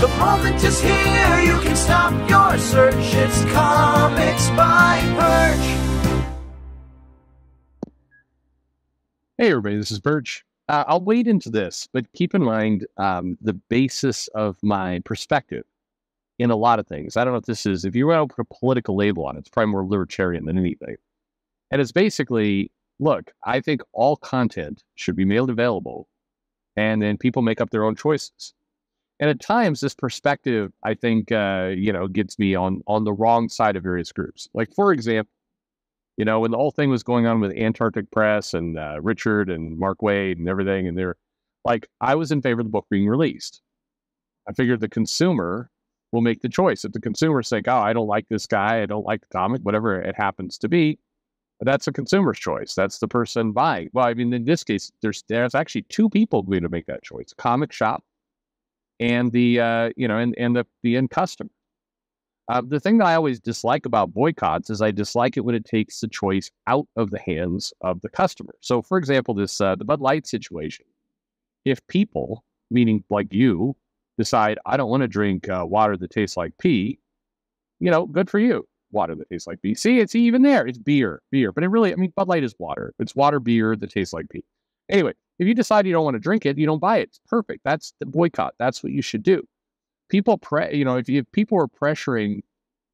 The moment is here, you can stop your search. It's Comics by Perch. Hey everybody, this is Perch. I'll wade into this, but keep in mind the basis of my perspective in a lot of things. I don't know if this is, if you want to put a political label on it, it's probably more libertarian than anything. And it's basically, look, I think all content should be made available, and then people make up their own choices. And at times, this perspective, I think, gets me on the wrong side of various groups. Like, for example, when the whole thing was going on with Antarctic Press and Richard and Mark Wade and everything, and they're like, I was in favor of the book being released. I figured the consumer will make the choice. If the consumer's like, oh, I don't like this guy, I don't like the comic, whatever it happens to be, that's a consumer's choice. That's the person buying. Well, I mean, in this case, there's actually two people going to make that choice: a comic shop and the the end customer. The thing that I always dislike about boycotts is I dislike it when it takes the choice out of the hands of the customer. So, for example, this the Bud Light situation. If people, meaning like you, decide I don't want to drink water that tastes like pee, good for you. Water that tastes like pee. See, it's even there. It's beer. But Bud Light is water. It's water beer that tastes like pee. Anyway, if you decide you don't want to drink it, you don't buy it. It's perfect. That's the boycott. That's what you should do. People, if people are pressuring,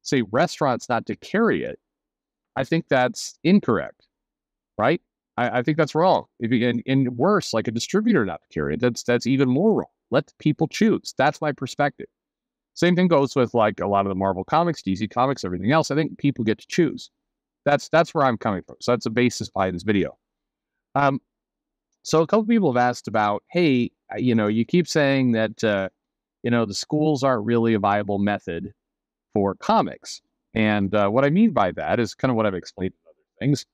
say, restaurants not to carry it, I think that's incorrect, right? I think that's wrong. And worse, like a distributor not to carry it, that's even more wrong. Let the people choose. That's my perspective. Same thing goes with like a lot of the Marvel comics, DC comics, everything else. I think people get to choose. That's where I'm coming from. So that's the basis behind this video. So a couple people have asked about, hey, you keep saying that, the schools aren't really a viable method for comics. And what I mean by that is kind of what I've explained in other things.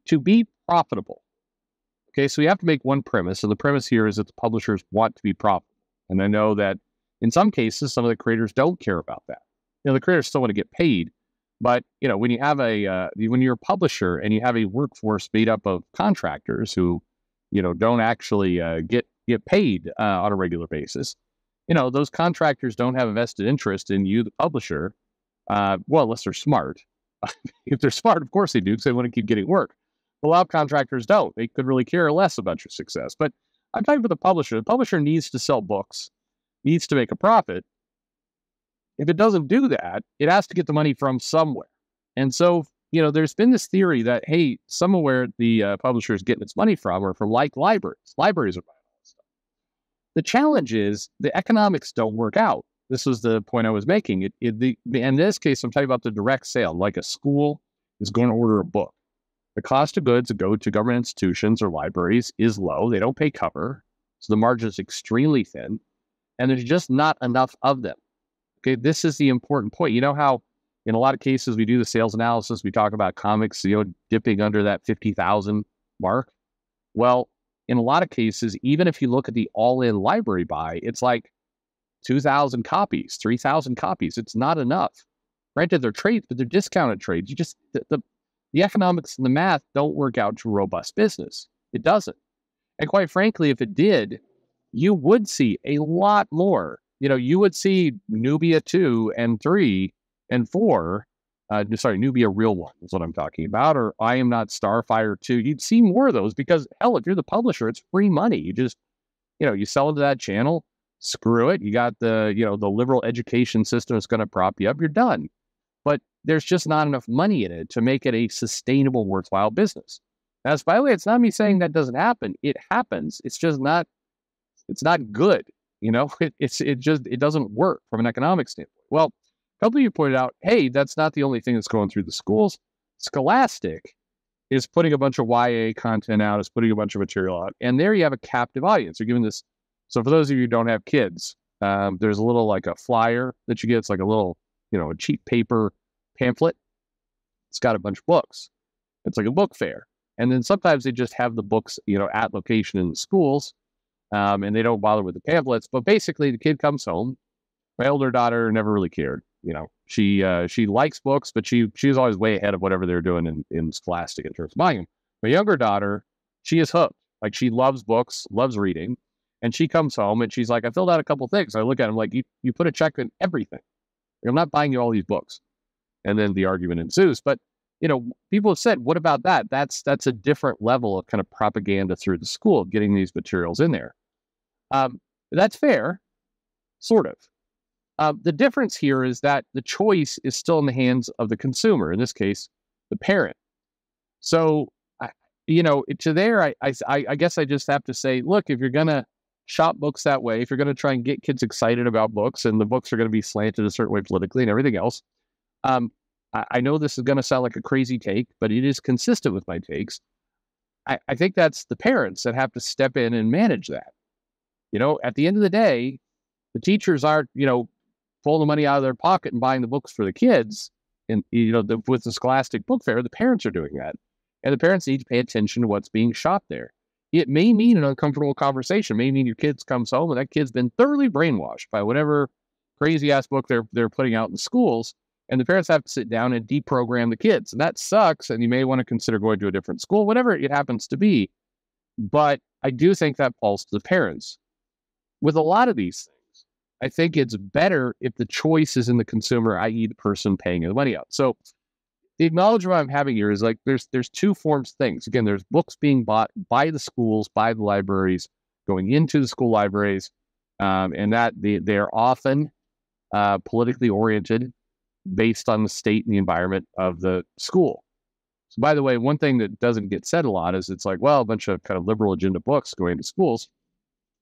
To be profitable, okay, so you have to make one premise. And the premise here is that the publishers want to be profitable. And I know that in some cases, some of the creators don't care about that. The creators still want to get paid. But, when you have when you're a publisher and you have a workforce made up of contractors who, don't actually get paid on a regular basis, those contractors don't have a vested interest in you, the publisher. Well, unless they're smart. If they're smart, of course they do, because they want to keep getting work. But a lot of contractors don't. They could really care less about your success. But I'm talking about the publisher. The publisher needs to sell books, needs to make a profit. If it doesn't do that, it has to get the money from somewhere. And so, there's been this theory that, hey, somewhere the publisher is getting its money from, or from like libraries. Libraries are buying all this stuff. The challenge is the economics don't work out. This was the point I was making. In this case, I'm talking about the direct sale. Like a school is going to order a book. The cost of goods that go to government institutions or libraries is low. They don't pay cover. So the margin is extremely thin. And there's just not enough of them. Okay, this is the important point. You know how in a lot of cases we do the sales analysis, we talk about comics, dipping under that 50,000 mark. Well, in a lot of cases, even if you look at the all-in library buy, it's like 2,000 copies, 3,000 copies. It's not enough. Granted, they're trades, but they're discounted trades. You just, the economics and the math don't work out to a robust business. It doesn't. And quite frankly, if it did, you would see a lot more. You would see Nubia 2 and 3 and 4. Nubia Real 1 is what I'm talking about. Or I Am Not Starfire 2. You'd see more of those because, hell, if you're the publisher, it's free money. You just, you sell into that channel, screw it. You got the liberal education system that's going to prop you up. You're done. But there's just not enough money in it to make it a sustainable, worthwhile business. Now, by the way, it's not me saying that doesn't happen. It happens. It's just not, it's not good. It doesn't work from an economic standpoint. Well, a couple of you pointed out, hey, that's not the only thing that's going through the schools. Scholastic is putting a bunch of YA content out, is putting a bunch of material out, and there you have a captive audience. You're giving this. So for those of you who don't have kids, there's a little like a flyer that you get. It's like a little, a cheap paper pamphlet. It's got a bunch of books. It's like a book fair. And then sometimes they just have the books, at location in the schools. And they don't bother with the pamphlets. But basically, the kid comes home. My older daughter never really cared. She likes books, but she was always way ahead of whatever they're doing in Scholastic in terms of buying them. My younger daughter, she is hooked. Like, she loves books, loves reading. And she comes home and she's like, I filled out a couple things. I look at him like, you put a check in everything. I'm not buying you all these books. And then the argument ensues. But, people have said, what about that? That's a different level of kind of propaganda through the school, getting these materials in there. That's fair, sort of. The difference here is that the choice is still in the hands of the consumer, in this case, the parent. So, to there, I guess I just have to say, look, if you're going to shop books that way, if you're going to try and get kids excited about books, and the books are going to be slanted a certain way politically and everything else, I know this is going to sound like a crazy take, but it is consistent with my takes. I think that's the parents that have to step in and manage that. At the end of the day, the teachers aren't, pulling the money out of their pocket and buying the books for the kids. And, with the Scholastic Book Fair, the parents are doing that. And the parents need to pay attention to what's being shopped there. It may mean an uncomfortable conversation. It may mean your kid comes home and that kid's been thoroughly brainwashed by whatever crazy-ass book they're putting out in the schools. And the parents have to sit down and deprogram the kids. And that sucks. And you may want to consider going to a different school, whatever it happens to be. But I do think that falls to the parents. With a lot of these things, I think it's better if the choice is in the consumer, i.e. the person paying the money out. So the acknowledgement I'm having here is like there's two forms of things. Again, there's books being bought by the schools, by the libraries, going into the school libraries, and that they're often politically oriented based on the state and the environment of the school. So, by the way, one thing that doesn't get said a lot is it's like, well, a bunch of kind of liberal agenda books going to schools.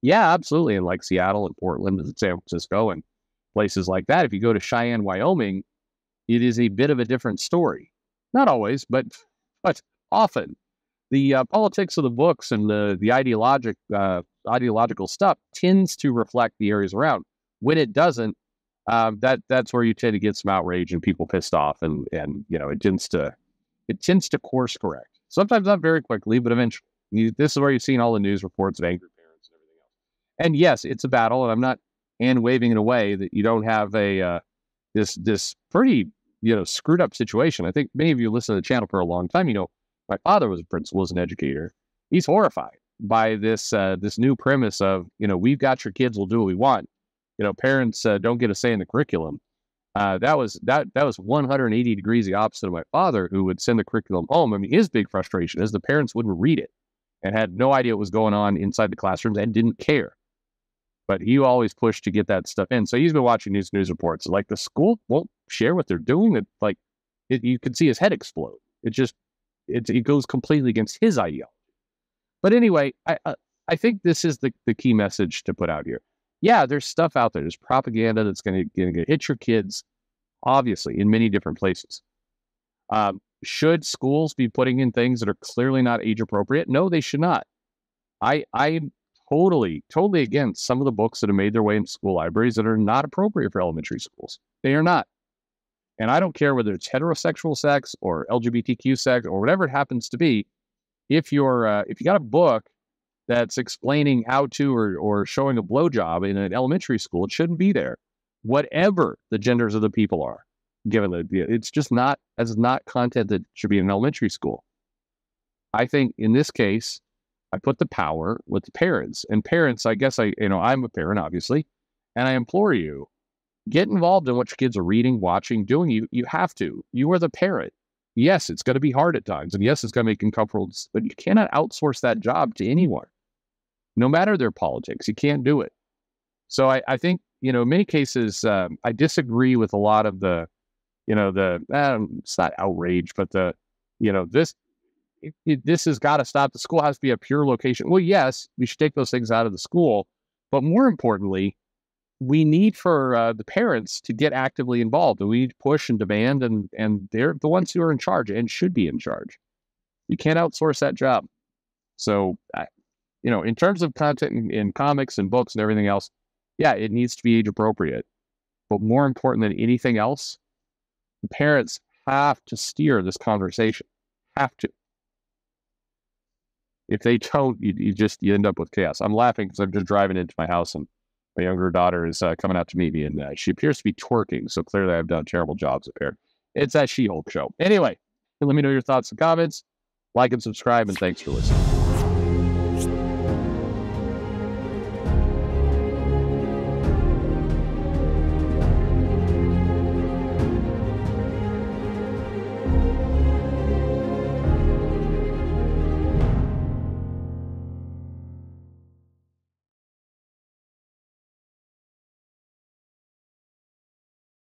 Yeah, absolutely. In like Seattle and Portland and San Francisco and places like that. If you go to Cheyenne, Wyoming, it is a bit of a different story. Not always, but often. The politics of the books and the ideological stuff tends to reflect the areas around. When it doesn't, that's where you tend to get some outrage and people pissed off, and it tends to course correct. Sometimes not very quickly, but eventually. This is where you've seen all the news reports of angry parents and everything else. And yes, it's a battle, and I'm not hand waving it away that you don't have this pretty screwed up situation. I think many of you listen to the channel for a long time. My father was a principal, was an educator. He's horrified by this new premise of we've got your kids, we'll do what we want. Parents don't get a say in the curriculum. That was 180 degrees the opposite of my father, who would send the curriculum home. I mean, his big frustration is the parents wouldn't read it and had no idea what was going on inside the classrooms and didn't care. But he always pushed to get that stuff in. So he's been watching these news reports. Like, the school won't share what they're doing. You could see his head explode. It goes completely against his ideology. But anyway, I think this is the key message to put out here. Yeah, there's stuff out there. There's propaganda that's going to hit your kids, obviously, in many different places. Should schools be putting in things that are clearly not age appropriate? No, they should not. I'm totally against some of the books that have made their way into school libraries that are not appropriate for elementary schools. They are not. And I don't care whether it's heterosexual sex or LGBTQ sex or whatever it happens to be. If you got a book that's explaining how to or showing a blowjob in an elementary school, it shouldn't be there. Whatever the genders of the people are, given it's just not content that should be in an elementary school. I think in this case, I put the power with the parents. And parents, I guess I'm a parent, obviously, and I implore you, get involved in what your kids are reading, watching, doing. You have to. You are the parent. Yes, it's going to be hard at times, and yes, it's going to make uncomfortable, but you cannot outsource that job to anyone. No matter their politics, you can't do it. So I think, in many cases, I disagree with a lot of it's not outrage, but this has got to stop. The school has to be a pure location. Well, yes, we should take those things out of the school, but more importantly, we need for the parents to get actively involved. We need to push and demand, and they're the ones who are in charge and should be in charge. You can't outsource that job. So, in terms of content in comics and books and everything else, yeah, it needs to be age appropriate. But more important than anything else, the parents have to steer this conversation. Have to. If they don't, you end up with chaos. I'm laughing because I'm just driving into my house and my younger daughter is coming out to meet me, and she appears to be twerking. So clearly I've done terrible jobs up here. It's that She-Hulk show. Anyway, let me know your thoughts and comments. Like and subscribe, and thanks for listening.